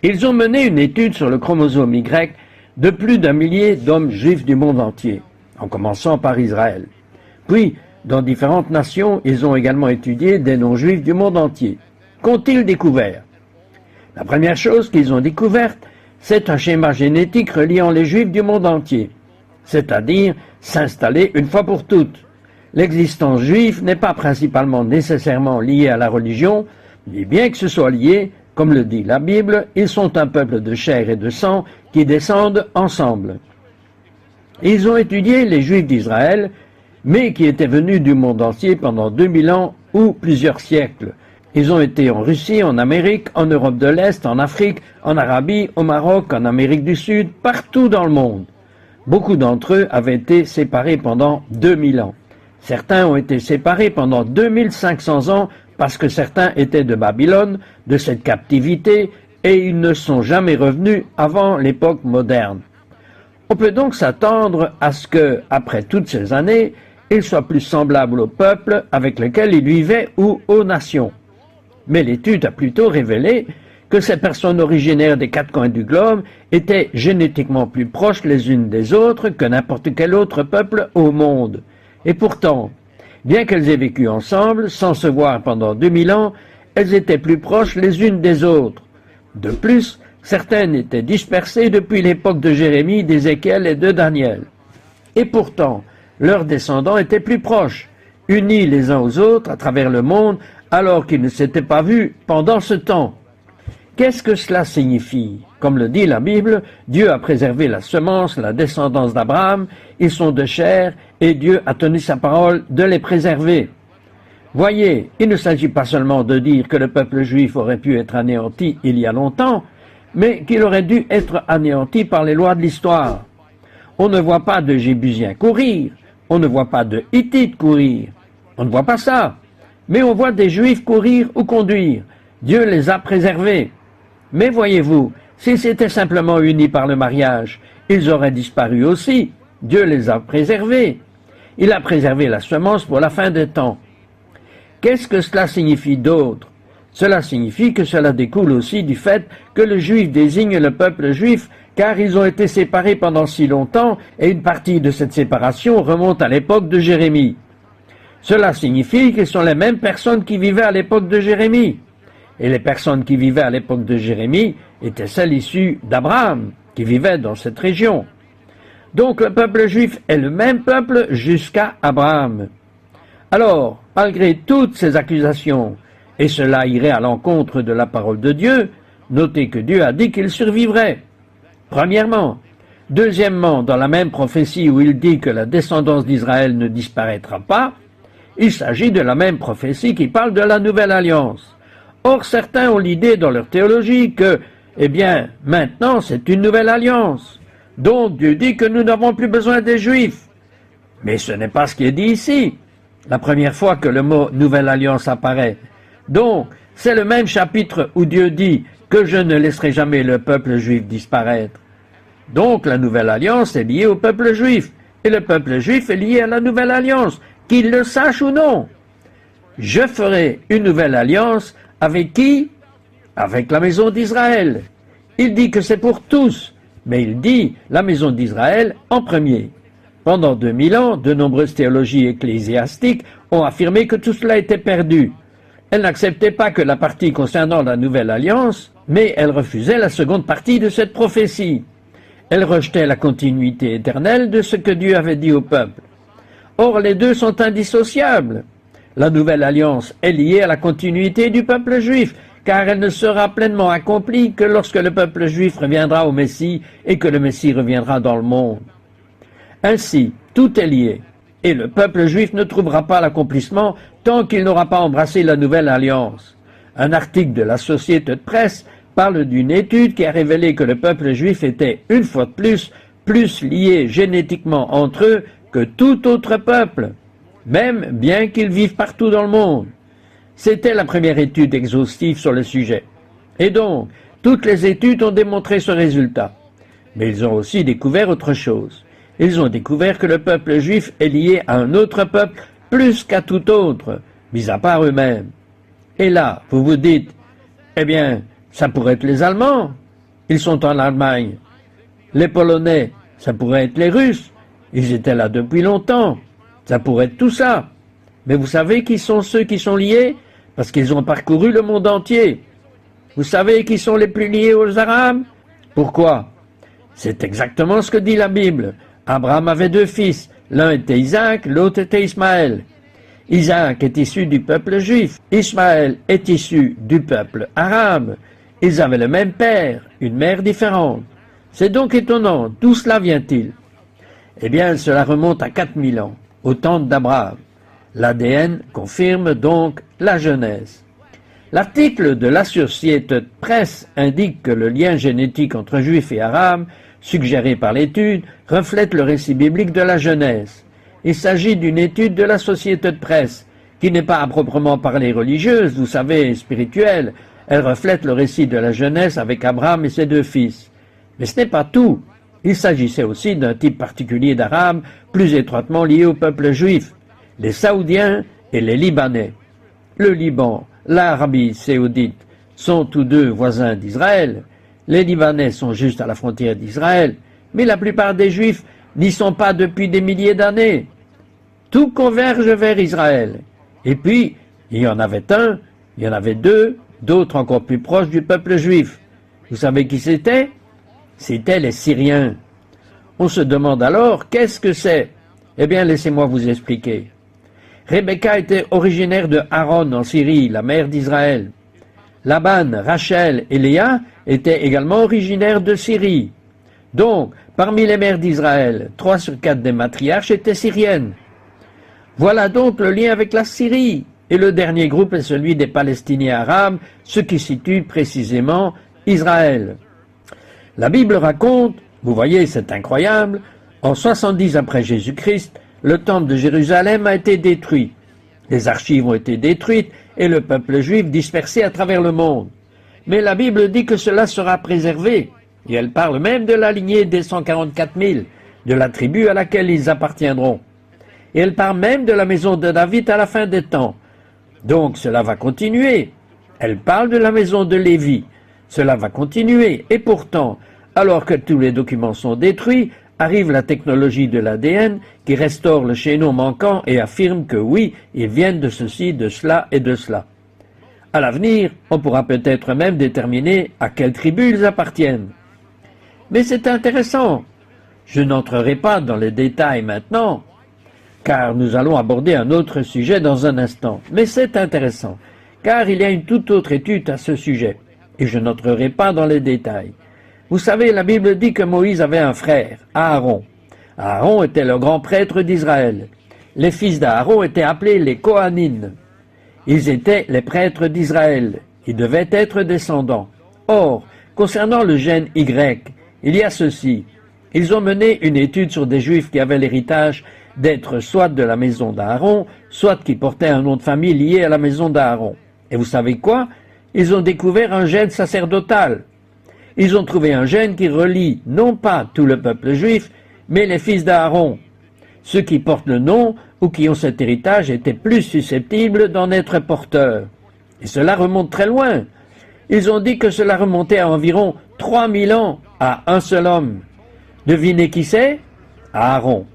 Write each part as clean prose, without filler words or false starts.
Ils ont mené une étude sur le chromosome Y de plus d'1 millier d'hommes juifs du monde entier, en commençant par Israël. Puis, dans différentes nations, ils ont également étudié des non-juifs du monde entier. Qu'ont-ils découvert? La première chose qu'ils ont découverte, c'est un schéma génétique reliant les juifs du monde entier, c'est-à-dire s'installer une fois pour toutes. L'existence juive n'est pas principalement nécessairement liée à la religion, mais bien que ce soit lié, comme le dit la Bible, ils sont un peuple de chair et de sang qui descendent ensemble. Ils ont étudié les Juifs d'Israël, mais qui étaient venus du monde entier pendant 2000 ans ou plusieurs siècles. Ils ont été en Russie, en Amérique, en Europe de l'Est, en Afrique, en Arabie, au Maroc, en Amérique du Sud, partout dans le monde. Beaucoup d'entre eux avaient été séparés pendant 2000 ans. Certains ont été séparés pendant 2500 ans parce que certains étaient de Babylone, de cette captivité, et ils ne sont jamais revenus avant l'époque moderne. On peut donc s'attendre à ce que, après toutes ces années, ils soient plus semblables au peuple avec lequel ils vivaient ou aux nations. Mais l'étude a plutôt révélé que ces personnes originaires des quatre coins du globe étaient génétiquement plus proches les unes des autres que n'importe quel autre peuple au monde. Et pourtant, bien qu'elles aient vécu ensemble, sans se voir pendant 2000 ans, elles étaient plus proches les unes des autres. De plus, certaines étaient dispersées depuis l'époque de Jérémie, d'Ézéchiel et de Daniel. Et pourtant, leurs descendants étaient plus proches, unis les uns aux autres à travers le monde, alors qu'ils ne s'étaient pas vus pendant ce temps. Qu'est-ce que cela signifie? Comme le dit la Bible, Dieu a préservé la semence, la descendance d'Abraham, ils sont de chair, et Dieu a tenu sa parole de les préserver. Voyez, il ne s'agit pas seulement de dire que le peuple juif aurait pu être anéanti il y a longtemps, mais qu'il aurait dû être anéanti par les lois de l'histoire. On ne voit pas de Jébusiens courir, on ne voit pas de Hittites courir, on ne voit pas ça, mais on voit des Juifs courir ou conduire. Dieu les a préservés. Mais voyez-vous, s'ils étaient simplement unis par le mariage, ils auraient disparu aussi. Dieu les a préservés. Il a préservé la semence pour la fin des temps. Qu'est-ce que cela signifie d'autre? Cela signifie que cela découle aussi du fait que le juif désigne le peuple juif, car ils ont été séparés pendant si longtemps, et une partie de cette séparation remonte à l'époque de Jérémie. Cela signifie qu'ils sont les mêmes personnes qui vivaient à l'époque de Jérémie. Et les personnes qui vivaient à l'époque de Jérémie étaient celles issues d'Abraham, qui vivait dans cette région. Donc le peuple juif est le même peuple jusqu'à Abraham. Alors, malgré toutes ces accusations, et cela irait à l'encontre de la parole de Dieu, notez que Dieu a dit qu'il survivrait. Premièrement. Deuxièmement, dans la même prophétie où il dit que la descendance d'Israël ne disparaîtra pas, il s'agit de la même prophétie qui parle de la nouvelle alliance. Or, certains ont l'idée dans leur théologie que, maintenant c'est une nouvelle alliance. Donc Dieu dit que nous n'avons plus besoin des Juifs. Mais ce n'est pas ce qui est dit ici, la première fois que le mot nouvelle alliance apparaît. Donc, c'est le même chapitre où Dieu dit que je ne laisserai jamais le peuple juif disparaître. Donc, la nouvelle alliance est liée au peuple juif, et le peuple juif est lié à la nouvelle alliance, qu'il le sache ou non. Je ferai une nouvelle alliance avec qui? Avec la maison d'Israël. Il dit que c'est pour tous, mais il dit la maison d'Israël en premier. Pendant 2000 ans, de nombreuses théologies ecclésiastiques ont affirmé que tout cela était perdu. Elles n'acceptaient pas que la partie concernant la nouvelle alliance, mais elles refusaient la seconde partie de cette prophétie. Elles rejetaient la continuité éternelle de ce que Dieu avait dit au peuple. Or, les deux sont indissociables. La nouvelle alliance est liée à la continuité du peuple juif, car elle ne sera pleinement accomplie que lorsque le peuple juif reviendra au Messie et que le Messie reviendra dans le monde. Ainsi, tout est lié, et le peuple juif ne trouvera pas l'accomplissement tant qu'il n'aura pas embrassé la nouvelle alliance. Un article de la Société de presse parle d'une étude qui a révélé que le peuple juif était, une fois de plus lié génétiquement entre eux que tout autre peuple, même bien qu'ils vivent partout dans le monde. C'était la première étude exhaustive sur le sujet. Et donc, toutes les études ont démontré ce résultat. Mais ils ont aussi découvert autre chose. Ils ont découvert que le peuple juif est lié à un autre peuple plus qu'à tout autre, mis à part eux-mêmes. Et là, vous vous dites, ça pourrait être les Allemands. Ils sont en Allemagne. Les Polonais, ça pourrait être les Russes. Ils étaient là depuis longtemps. Ça pourrait être tout ça. Mais vous savez qui sont ceux qui sont liés? Parce qu'ils ont parcouru le monde entier. Vous savez qui sont les plus liés aux Arabes? Pourquoi? C'est exactement ce que dit la Bible. Abraham avait deux fils. L'un était Isaac, l'autre était Ismaël. Isaac est issu du peuple juif. Ismaël est issu du peuple arabe. Ils avaient le même père, une mère différente. C'est donc étonnant. D'où cela vient-il? Eh bien, cela remonte à 4000 ans, au temps d'Abraham. L'ADN confirme donc la Genèse. L'article de l'Associated Press indique que le lien génétique entre juifs et arabes, suggéré par l'étude, reflète le récit biblique de la Genèse. Il s'agit d'une étude de l'Associated Press, qui n'est pas à proprement parler religieuse, vous savez, spirituelle. Elle reflète le récit de la Genèse avec Abraham et ses deux fils. Mais ce n'est pas tout. Il s'agissait aussi d'un type particulier d'Arabes, plus étroitement lié au peuple juif, les Saoudiens et les Libanais. Le Liban, l'Arabie saoudite sont tous deux voisins d'Israël. Les Libanais sont juste à la frontière d'Israël, mais la plupart des Juifs n'y sont pas depuis des milliers d'années. Tout converge vers Israël. Et puis, il y en avait un, il y en avait deux, d'autres encore plus proches du peuple juif. Vous savez qui c'était? C'étaient les Syriens. On se demande alors, qu'est-ce que c'est? Eh bien, laissez-moi vous expliquer. Rebecca était originaire de Haran en Syrie, la mère d'Israël. Laban, Rachel et Léa étaient également originaires de Syrie. Donc, parmi les mères d'Israël, 3 sur 4 des matriarches étaient syriennes. Voilà donc le lien avec la Syrie. Et le dernier groupe est celui des Palestiniens arabes, ce qui situe précisément Israël. La Bible raconte, vous voyez, c'est incroyable, en 70 après Jésus-Christ, le temple de Jérusalem a été détruit. Les archives ont été détruites et le peuple juif dispersé à travers le monde. Mais la Bible dit que cela sera préservé. Et elle parle même de la lignée des 144 000, de la tribu à laquelle ils appartiendront. Et elle parle même de la maison de David à la fin des temps. Donc cela va continuer. Elle parle de la maison de Lévi. Cela va continuer. Et pourtant, alors que tous les documents sont détruits, arrive la technologie de l'ADN qui restaure le chaînon manquant et affirme que oui, ils viennent de ceci, de cela et de cela. À l'avenir, on pourra peut-être même déterminer à quelle tribu ils appartiennent. Mais c'est intéressant. Je n'entrerai pas dans les détails maintenant, car nous allons aborder un autre sujet dans un instant. Mais c'est intéressant, car il y a une toute autre étude à ce sujet, et je n'entrerai pas dans les détails. Vous savez, la Bible dit que Moïse avait un frère, Aaron. Aaron était le grand prêtre d'Israël. Les fils d'Aaron étaient appelés les Kohanim. Ils étaient les prêtres d'Israël. Ils devaient être descendants. Or, concernant le gène Y, il y a ceci. Ils ont mené une étude sur des Juifs qui avaient l'héritage d'être soit de la maison d'Aaron, soit qui portaient un nom de famille lié à la maison d'Aaron. Et vous savez quoi? Ils ont découvert un gène sacerdotal. Ils ont trouvé un gène qui relie non pas tout le peuple juif, mais les fils d'Aaron. Ceux qui portent le nom ou qui ont cet héritage étaient plus susceptibles d'en être porteurs. Et cela remonte très loin. Ils ont dit que cela remontait à environ 3000 ans à un seul homme. Devinez qui c'est? Aaron.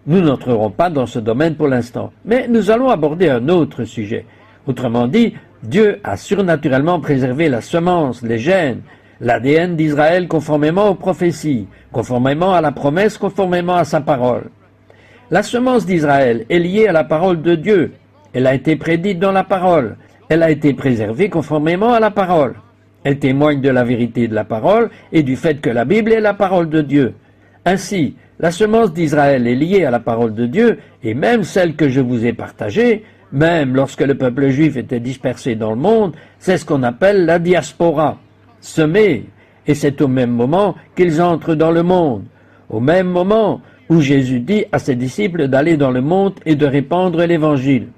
Nous n'entrerons pas dans ce domaine pour l'instant, mais nous allons aborder un autre sujet. Autrement dit, Dieu a surnaturellement préservé la semence, les gènes, l'ADN d'Israël conformément aux prophéties, conformément à la promesse, conformément à sa parole. La semence d'Israël est liée à la parole de Dieu. Elle a été prédite dans la parole. Elle a été préservée conformément à la parole. Elle témoigne de la vérité de la parole et du fait que la Bible est la parole de Dieu. Ainsi, la semence d'Israël est liée à la parole de Dieu, et même celle que je vous ai partagée, même lorsque le peuple juif était dispersé dans le monde, c'est ce qu'on appelle la diaspora. Semés, et c'est au même moment qu'ils entrent dans le monde, au même moment où Jésus dit à ses disciples d'aller dans le monde et de répandre l'évangile.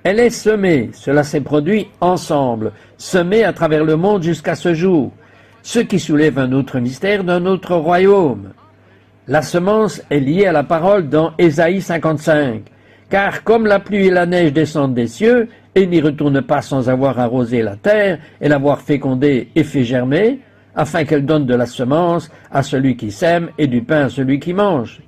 Elle est semée, cela s'est produit ensemble, semée à travers le monde jusqu'à ce jour, ce qui soulève un autre mystère d'un autre royaume. La semence est liée à la parole dans Ésaïe 55, car comme la pluie et la neige descendent des cieux, et n'y retournent pas sans avoir arrosé la terre et l'avoir fécondée et fait germer, afin qu'elle donne de la semence à celui qui sème et du pain à celui qui mange.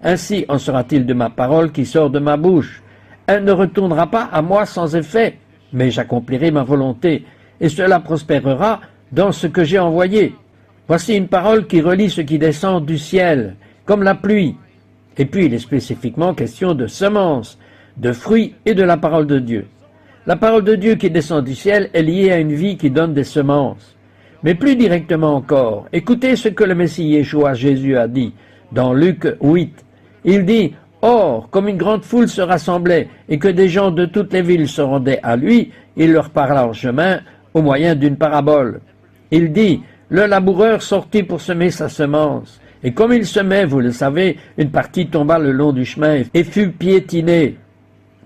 Ainsi en sera-t-il de ma parole qui sort de ma bouche. Elle ne retournera pas à moi sans effet, mais j'accomplirai ma volonté, et cela prospérera dans ce que j'ai envoyé. Voici une parole qui relie ce qui descend du ciel, comme la pluie. Et puis il est spécifiquement question de semences, de fruits et de la parole de Dieu. La parole de Dieu qui descend du ciel est liée à une vie qui donne des semences. Mais plus directement encore, écoutez ce que le Messie Yeshua Jésus a dit dans Luc 8. Il dit « Or, comme une grande foule se rassemblait et que des gens de toutes les villes se rendaient à lui, il leur parla en chemin au moyen d'une parabole. Il dit « Le laboureur sortit pour semer sa semence. Et comme il semait, vous le savez, une partie tomba le long du chemin et fut piétinée.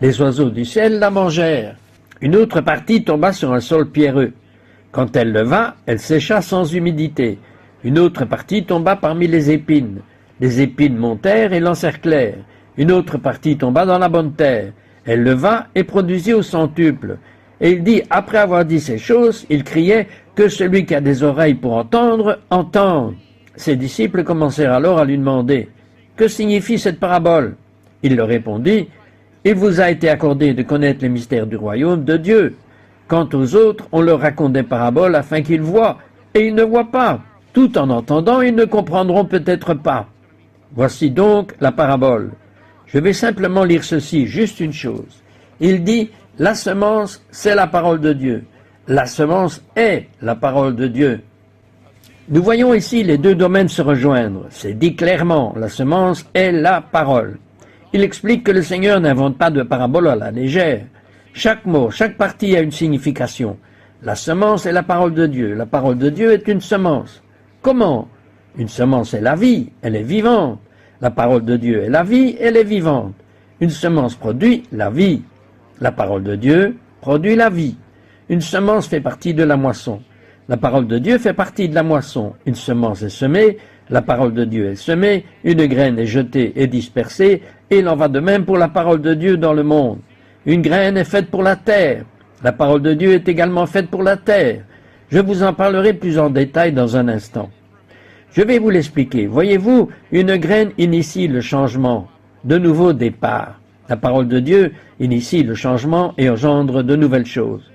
Les oiseaux du ciel la mangèrent. Une autre partie tomba sur un sol pierreux. Quand elle leva, elle sécha sans humidité. Une autre partie tomba parmi les épines. Les épines montèrent et l'encerclèrent. Une autre partie tomba dans la bonne terre. Elle leva et produisit au centuple. Et il dit, après avoir dit ces choses, il criait, que celui qui a des oreilles pour entendre, entende. Ses disciples commencèrent alors à lui demander, que signifie cette parabole? Il leur répondit, il vous a été accordé de connaître les mystères du royaume de Dieu. Quant aux autres, on leur raconte des paraboles afin qu'ils voient, et ils ne voient pas. Tout en entendant, ils ne comprendront peut-être pas. Voici donc la parabole. Je vais simplement lire ceci, juste une chose. Il dit, la semence, c'est la parole de Dieu. La semence est la parole de Dieu. Nous voyons ici les deux domaines se rejoindre. C'est dit clairement, la semence est la parole. Il explique que le Seigneur n'invente pas de parabole à la légère. Chaque mot, chaque partie a une signification. La semence est la parole de Dieu. La parole de Dieu est une semence. Comment? Une semence est la vie, elle est vivante. La parole de Dieu est la vie, elle est vivante. Une semence produit la vie. La parole de Dieu produit la vie. Une semence fait partie de la moisson. La parole de Dieu fait partie de la moisson. Une semence est semée, la parole de Dieu est semée, une graine est jetée et dispersée, et il en va de même pour la parole de Dieu dans le monde. Une graine est faite pour la terre. La parole de Dieu est également faite pour la terre. Je vous en parlerai plus en détail dans un instant. Je vais vous l'expliquer. Voyez-vous, une graine initie le changement, de nouveaux départs. La parole de Dieu initie le changement et engendre de nouvelles choses.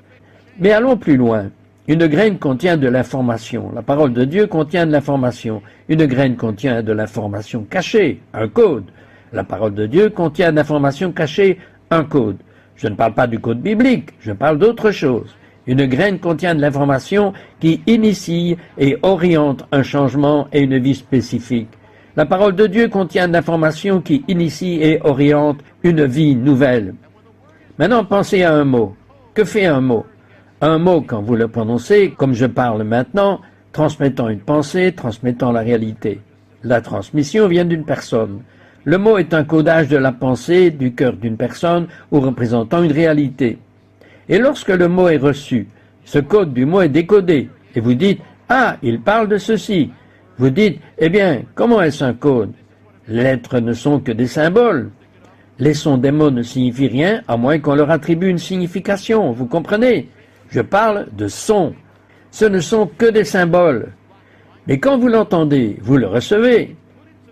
Mais allons plus loin. Une graine contient de l'information. La parole de Dieu contient de l'information. Une graine contient de l'information cachée, un code. La parole de Dieu contient de l'information cachée, un code. Je ne parle pas du code biblique, je parle d'autre chose. Une graine contient de l'information qui initie et oriente un changement et une vie spécifique. La parole de Dieu contient de l'information qui initie et oriente une vie nouvelle. Maintenant, pensez à un mot. Que fait un mot? Un mot, quand vous le prononcez, comme je parle maintenant, transmettant une pensée, transmettant la réalité. La transmission vient d'une personne. Le mot est un codage de la pensée, du cœur d'une personne ou représentant une réalité. Et lorsque le mot est reçu, ce code du mot est décodé. Et vous dites, ah, il parle de ceci. Vous dites, eh bien, comment est-ce un code? Les lettres ne sont que des symboles. Les sons des mots ne signifient rien, à moins qu'on leur attribue une signification, vous comprenez? Je parle de sons. Ce ne sont que des symboles. Mais quand vous l'entendez, vous le recevez.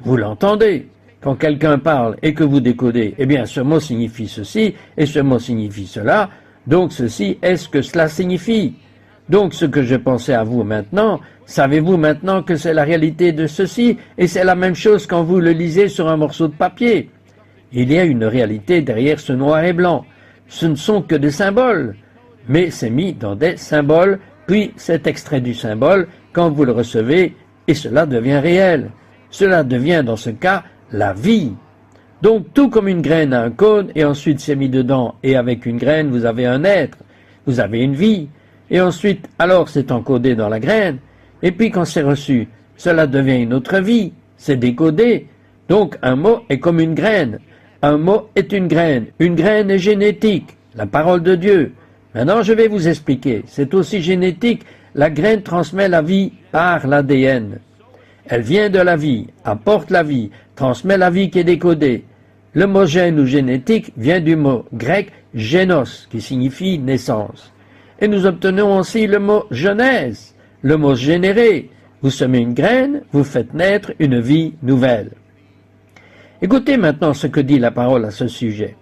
Vous l'entendez. Quand quelqu'un parle et que vous décodez, eh bien, ce mot signifie ceci et ce mot signifie cela. Donc, ceci est ce que cela signifie. Donc, ce que je pensais à vous maintenant, savez-vous maintenant que c'est la réalité de ceci et c'est la même chose quand vous le lisez sur un morceau de papier. Il y a une réalité derrière ce noir et blanc. Ce ne sont que des symboles. Mais c'est mis dans des symboles, puis c'est extrait du symbole quand vous le recevez, et cela devient réel. Cela devient, dans ce cas, la vie. Donc, tout comme une graine a un code, et ensuite c'est mis dedans, et avec une graine, vous avez un être, vous avez une vie, et ensuite, alors c'est encodé dans la graine, et puis quand c'est reçu, cela devient une autre vie, c'est décodé. Donc, un mot est comme une graine. Un mot est une graine est génétique, la parole de Dieu. Maintenant, je vais vous expliquer. C'est aussi génétique. La graine transmet la vie par l'ADN. Elle vient de la vie, apporte la vie, transmet la vie qui est décodée. Le mot gène ou génétique vient du mot grec génos, qui signifie naissance. Et nous obtenons aussi le mot genèse, le mot générer, Vous semez une graine, vous faites naître une vie nouvelle. Écoutez maintenant ce que dit la parole à ce sujet.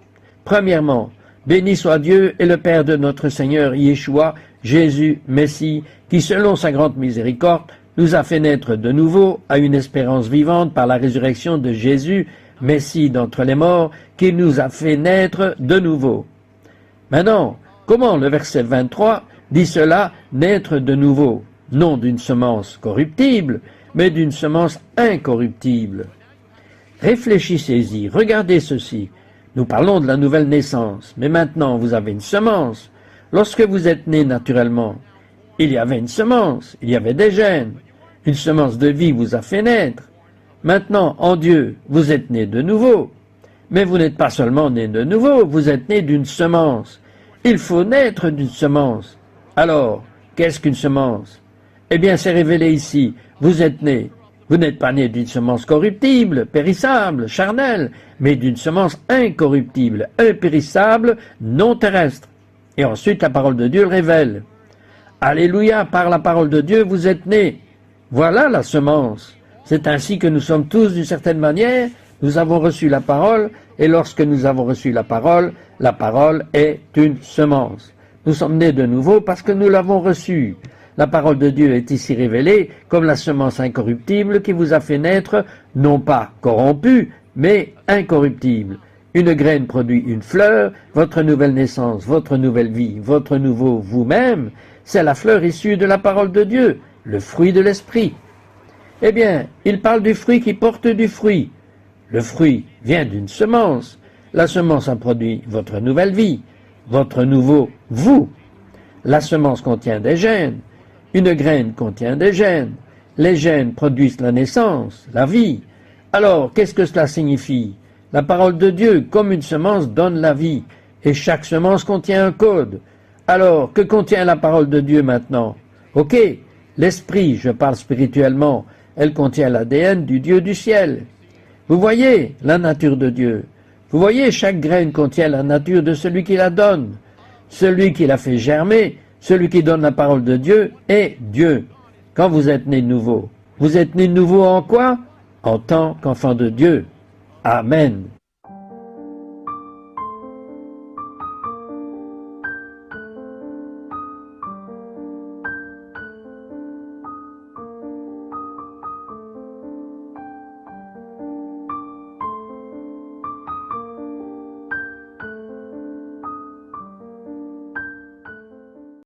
Premièrement, béni soit Dieu et le Père de notre Seigneur Yeshua, Jésus, Messie, qui selon sa grande miséricorde nous a fait naître de nouveau à une espérance vivante par la résurrection de Jésus, Messie d'entre les morts, qui nous a fait naître de nouveau. Maintenant, comment le verset 23 dit cela, naître de nouveau, non d'une semence corruptible, mais d'une semence incorruptible? Réfléchissez-y, regardez ceci. Nous parlons de la nouvelle naissance, mais maintenant vous avez une semence. Lorsque vous êtes né naturellement, il y avait une semence, il y avait des gènes. Une semence de vie vous a fait naître. Maintenant, en Dieu, vous êtes né de nouveau. Mais vous n'êtes pas seulement né de nouveau, vous êtes né d'une semence. Il faut naître d'une semence. Alors, qu'est-ce qu'une semence? Eh bien, c'est révélé ici. Vous êtes né. Vous n'êtes pas né d'une semence corruptible, périssable, charnelle, mais d'une semence incorruptible, impérissable, non terrestre. Et ensuite, la parole de Dieu le révèle. Alléluia, par la parole de Dieu, vous êtes nés. Voilà la semence. C'est ainsi que nous sommes tous d'une certaine manière. Nous avons reçu la parole, et lorsque nous avons reçu la parole est une semence. Nous sommes nés de nouveau parce que nous l'avons reçue. La parole de Dieu est ici révélée comme la semence incorruptible qui vous a fait naître, non pas corrompue, mais incorruptible. Une graine produit une fleur, votre nouvelle naissance, votre nouvelle vie, votre nouveau vous-même, c'est la fleur issue de la parole de Dieu, le fruit de l'esprit. Eh bien, il parle du fruit qui porte du fruit. Le fruit vient d'une semence. La semence a produit votre nouvelle vie, votre nouveau vous. La semence contient des gènes. Une graine contient des gènes. Les gènes produisent la naissance, la vie. Alors, qu'est-ce que cela signifie? La parole de Dieu, comme une semence, donne la vie. Et chaque semence contient un code. Alors, que contient la parole de Dieu maintenant? Ok, l'esprit, je parle spirituellement, elle contient l'ADN du Dieu du ciel. Vous voyez la nature de Dieu. Vous voyez, chaque graine contient la nature de celui qui la donne. Celui qui la fait germer, celui qui donne la parole de Dieu est Dieu. Quand vous êtes né de nouveau, vous êtes né de nouveau en quoi? En tant qu'enfant de Dieu. Amen.